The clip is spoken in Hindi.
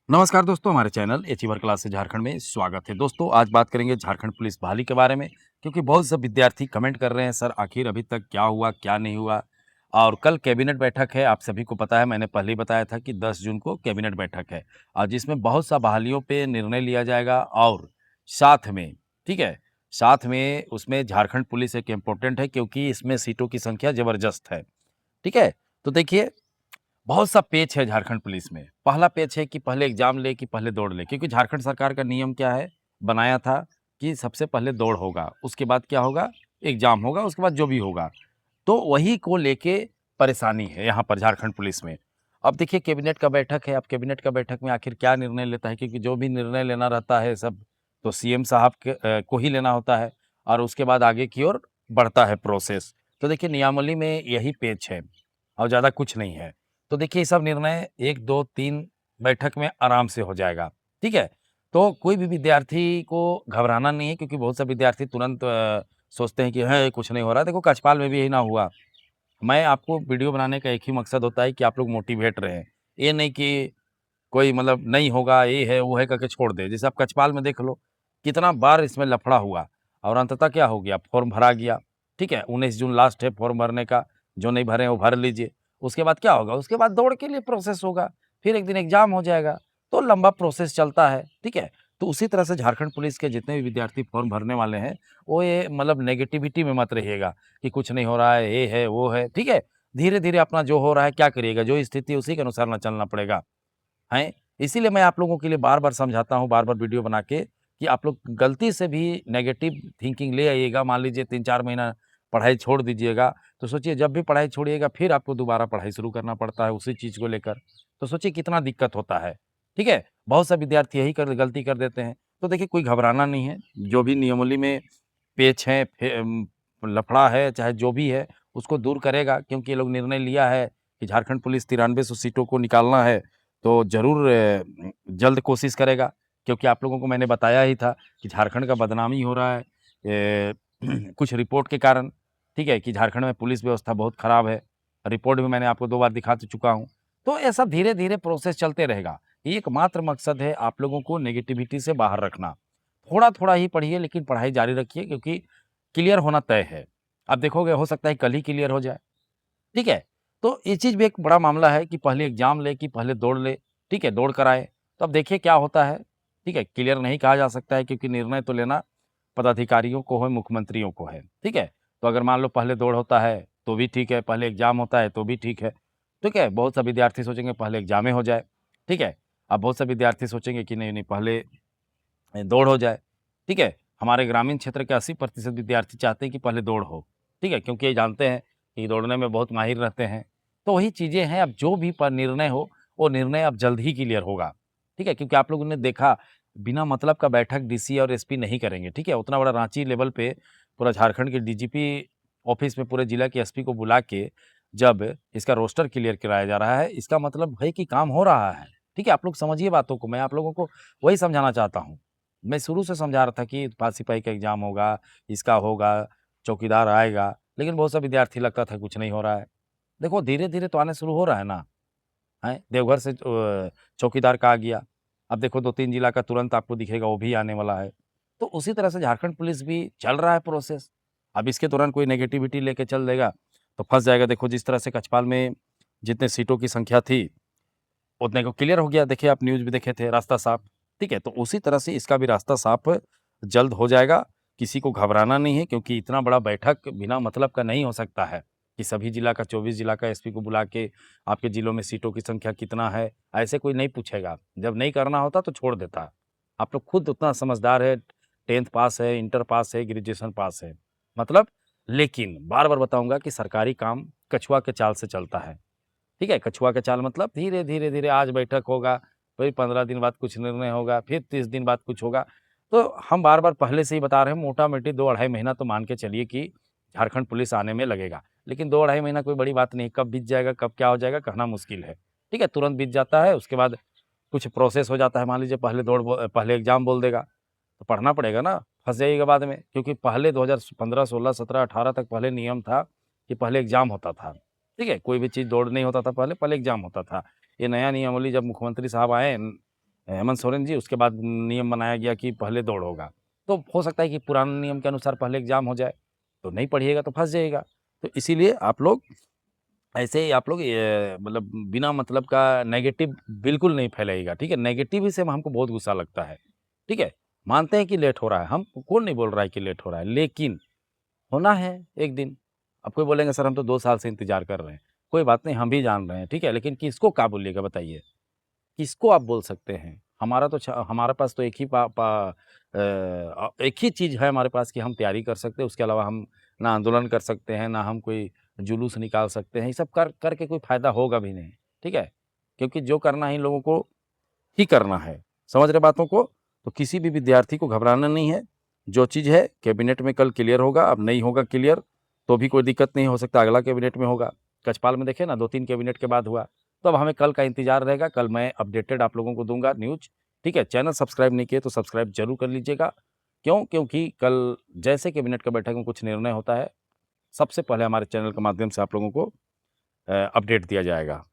नमस्कार दोस्तों, हमारे चैनल अचीवर क्लास से झारखंड में स्वागत है। दोस्तों, आज बात करेंगे झारखंड पुलिस बहाली के बारे में, क्योंकि बहुत से विद्यार्थी कमेंट कर रहे हैं, सर आखिर अभी तक क्या हुआ, क्या नहीं हुआ। और कल कैबिनेट बैठक है, आप सभी को पता है, मैंने पहले ही बताया था कि 10 जून को कैबिनेट बैठक है और जिसमें बहुत सा बहालियों पे निर्णय लिया जाएगा और साथ में, ठीक है, साथ में उसमें झारखंड पुलिस एक इम्पोर्टेंट है क्योंकि इसमें सीटों की संख्या ज़बरदस्त है, ठीक है। तो देखिए, बहुत सा पेच है झारखंड पुलिस में। पहला पेच है कि पहले एग्ज़ाम ले कि पहले दौड़ ले, क्योंकि झारखंड सरकार का नियम क्या है, बनाया था कि सबसे पहले दौड़ होगा, उसके बाद क्या होगा, एग्ज़ाम होगा, उसके बाद जो भी होगा। तो वही को लेके परेशानी है यहाँ पर झारखंड पुलिस में। अब देखिए कैबिनेट का बैठक है, अब कैबिनेट का बैठक में आखिर क्या निर्णय लेता है, क्योंकि जो भी निर्णय लेना रहता है सब तो सीएम साहब को ही लेना होता है और उसके बाद आगे की ओर बढ़ता है प्रोसेस। तो देखिए नियमावली में यही पेच है और ज़्यादा कुछ नहीं है। तो देखिए ये सब निर्णय 1, 2, 3 बैठक में आराम से हो जाएगा, ठीक है? तो कोई भी विद्यार्थी को घबराना नहीं है, क्योंकि बहुत से विद्यार्थी तुरंत सोचते हैं कि है कुछ नहीं हो रहा है। देखो कक्षपाल में भी यही ना हुआ। मैं आपको वीडियो बनाने का एक ही मकसद होता है कि आप लोग मोटिवेट रहें। ये नहीं कि कोई मतलब नहीं होगा, ये है, वो है करके छोड़ दे। जैसे आप कक्षपाल में देख लो, कितना बार इसमें लफड़ा हुआ और अंततः क्या हो गया, फॉर्म भरा गया, ठीक है? 19 जून लास्ट है फॉर्म भरने का, जो नहीं भरे हैं वो भर लीजिए। उसके बाद क्या होगा, उसके बाद दौड़ के लिए प्रोसेस होगा, फिर एक दिन एग्ज़ाम हो जाएगा, तो लंबा प्रोसेस चलता है, ठीक है? तो उसी तरह से झारखंड पुलिस के जितने भी विद्यार्थी फॉर्म भरने वाले हैं, वो ये मतलब नेगेटिविटी में मत रहिएगा कि कुछ नहीं हो रहा है, ये है, वो है, ठीक है? धीरे-धीरे अपना जो हो रहा है क्या करिएगा, जो स्थिति है उसी के अनुसार ना चलना पड़ेगा। हैं? इसीलिए मैं आप लोगों के लिए बार-बार समझाता हूँ, बार-बार वीडियो बना के कि आप लोग गलती से भी नेगेटिव थिंकिंग ले आइएगा, मान लीजिए 3-4 महीना पढ़ाई छोड़ दीजिएगा, तो सोचिए जब भी पढ़ाई छोड़िएगा फिर आपको दोबारा पढ़ाई शुरू करना पड़ता है उसी चीज़ को लेकर। तो सोचिए कितना दिक्कत होता है, ठीक है? बहुत से विद्यार्थी यही कर गलती कर देते हैं। तो देखिए कोई घबराना नहीं है, जो भी नियमावली में पेच है, लफड़ा है, चाहे जो भी है, उसको दूर करेगा, क्योंकि ये लोग निर्णय लिया है कि झारखंड पुलिस 9300 सीटों को निकालना है। तो ज़रूर जल्द कोशिश करेगा, क्योंकि आप लोगों को मैंने बताया ही था कि झारखंड का बदनामी हो रहा है कुछ रिपोर्ट के कारण, ठीक है? कि झारखंड में पुलिस व्यवस्था बहुत खराब है। रिपोर्ट भी मैंने आपको 2 बार दिखा चुका हूँ। तो ऐसा धीरे-धीरे प्रोसेस चलते रहेगा। एकमात्र मकसद है आप लोगों को नेगेटिविटी से बाहर रखना। थोड़ा-थोड़ा ही पढ़िए, लेकिन पढ़ाई जारी रखिए, क्योंकि क्लियर होना तय है। आप देखोगे हो सकता है कल ही क्लियर हो जाए। ठीक है? तो ये चीज़ भी एक बड़ा मामला है कि पहले एग्ज़ाम ले कि पहले दौड़ ले, ठीक है? दौड़ कर आए, तो अब देखिए क्या होता है, ठीक है? क्लियर नहीं कहा जा सकता है, क्योंकि निर्णय तो लेना पदाधिकारियों को है, मुख्यमंत्रियों को है, ठीक है? तो अगर मान लो पहले दौड़ होता है, तो भी ठीक है, पहले एग्ज़ाम होता है, तो भी ठीक है, ठीक है? बहुत से विद्यार्थी सोचेंगे पहले एग्ज़ाम ही हो जाए, ठीक है? अब बहुत से विद्यार्थी सोचेंगे कि नहीं, नहीं पहले दौड़ हो जाए, ठीक है? हमारे ग्रामीण क्षेत्र के 80% विद्यार्थी चाहते हैं कि पहले दौड़ हो, ठीक है? क्योंकि ये जानते हैं कि दौड़ने में बहुत माहिर रहते हैं। तो वही चीज़ें हैं, अब जो भी पर निर्णय हो, वो निर्णय अब जल्द ही क्लियर होगा, ठीक है? क्योंकि आप लोगों ने देखा, बिना मतलब का बैठक डीसी और एसपी नहीं करेंगे, ठीक है? उतना बड़ा रांची लेवल पे पूरा झारखंड के डीजीपी ऑफ़िस में पूरे जिला के एसपी को बुला के जब इसका रोस्टर क्लियर कराया जा रहा है, इसका मतलब है कि काम हो रहा है, ठीक है? आप लोग समझिए बातों को, मैं आप लोगों को वही समझाना चाहता हूँ। मैं शुरू से समझा रहा था कि पास-सिपाही का एग्ज़ाम होगा, इसका होगा, चौकीदार आएगा, लेकिन बहुत सा विद्यार्थी लगता था कुछ नहीं हो रहा है। देखो धीरे-धीरे तो आने शुरू हो रहा है ना, हैं? देवघर से चौकीदार का आ गया, अब देखो 2-3 जिला का तुरंत आपको दिखेगा वो भी आने वाला है। तो उसी तरह से झारखंड पुलिस भी चल रहा है प्रोसेस। अब इसके दौरान कोई नेगेटिविटी लेके चल देगा, तो फँस जाएगा। देखो जिस तरह से कक्षपाल में जितने सीटों की संख्या थी उतने को क्लियर हो गया, देखिए आप न्यूज़ भी देखे थे, रास्ता साफ, ठीक है? तो उसी तरह से इसका भी रास्ता साफ जल्द हो जाएगा, किसी को घबराना नहीं है, क्योंकि इतना बड़ा बैठक बिना मतलब का नहीं हो सकता है, कि सभी जिला का 24 जिला का एसपी को बुला के आपके जिलों में सीटों की संख्या कितना है, ऐसे कोई नहीं पूछेगा। जब नहीं करना होता तो छोड़ देता। आप लोग खुद उतना समझदार है, 10th पास है, इंटर पास है, ग्रेजुएशन पास है, मतलब लेकिन बार-बार बताऊँगा कि सरकारी काम कछुआ के चाल से चलता है। ठीक है? कछुआ का चाल मतलब धीरे, धीरे, धीरे आज बैठक होगा, फिर 15 दिन बाद कुछ निर्णय होगा, फिर 30 दिन बाद कुछ होगा। तो हम बार-बार पहले से ही बता रहे हैं, मोटा-मोटी 2 अढ़ाई महीना तो मान के चलिए कि झारखंड पुलिस आने में लगेगा। लेकिन 2 अढ़ाई महीना कोई बड़ी बात नहीं, कब बीत जाएगा, कब क्या हो जाएगा कहना मुश्किल है। ठीक है? तुरंत बीत जाता है, उसके बाद कुछ प्रोसेस हो जाता है, मान लीजिए पहले एग्ज़ाम बोल देगा, तो पढ़ना पड़ेगा ना, फँस जाइएगा बाद में। क्योंकि पहले 2015, 16, 17, 18 तक पहले नियम था कि पहले एग्ज़ाम होता था। ठीक है? कोई भी चीज़ दौड़ नहीं होता था पहले, पहले एग्ज़ाम होता था। ये नया नियमावली जब मुख्यमंत्री साहब आए हेमंत सोरेन जी, उसके बाद नियम बनाया गया कि पहले दौड़ होगा। तो हो सकता है कि पुराने नियम के अनुसार पहले एग्ज़ाम हो जाए, तो नहीं पढ़िएगा तो फँस जाइएगा। तो इसीलिए आप लोग ऐसे ही आप लोग ये मतलब बिना मतलब का नेगेटिव बिल्कुल नहीं फैलाइएगा, ठीक है? नेगेटिव से हमको बहुत गुस्सा लगता है, ठीक है? मानते हैं कि लेट हो रहा है, हम कौन नहीं बोल रहा है कि लेट हो रहा है, लेकिन होना है एक दिन। अब कोई बोलेंगे सर हम तो 2 साल से इंतज़ार कर रहे हैं, कोई बात नहीं हम भी जान रहे हैं, ठीक है? लेकिन किसको क्या बोलिएगा बताइए? किसको आप बोल सकते हैं? हमारा तो हमारे पास तो एक ही एक ही चीज़ है हमारे पास कि हम तैयारी कर सकते हैं, उसके अलावा हम ना आंदोलन कर सकते हैं, ना हम कोई जुलूस निकाल सकते हैं, ये सब करके कोई फ़ायदा होगा भी नहीं, ठीक है? क्योंकि जो करना है इन लोगों को ही करना है, समझ रहे बातों को? तो किसी भी विद्यार्थी को घबराना नहीं है, जो चीज़ है कैबिनेट में कल क्लियर होगा, अब नहीं होगा क्लियर तो भी कोई दिक्कत नहीं, हो सकता है अगला कैबिनेट में होगा। कछपाल में देखिए ना 2-3 कैबिनेट के बाद हुआ, तो अब हमें कल का इंतज़ार रहेगा, कल मैं अपडेटेड आप लोगों को दूँगा न्यूज़, ठीक है? चैनल सब्सक्राइब नहीं किए तो सब्सक्राइब ज़रूर कर लीजिएगा। क्यों? क्योंकि कल जैसे कैबिनेट का बैठक में कुछ निर्णय होता है, सबसे पहले हमारे चैनल के माध्यम से आप लोगों को अपडेट दिया जाएगा।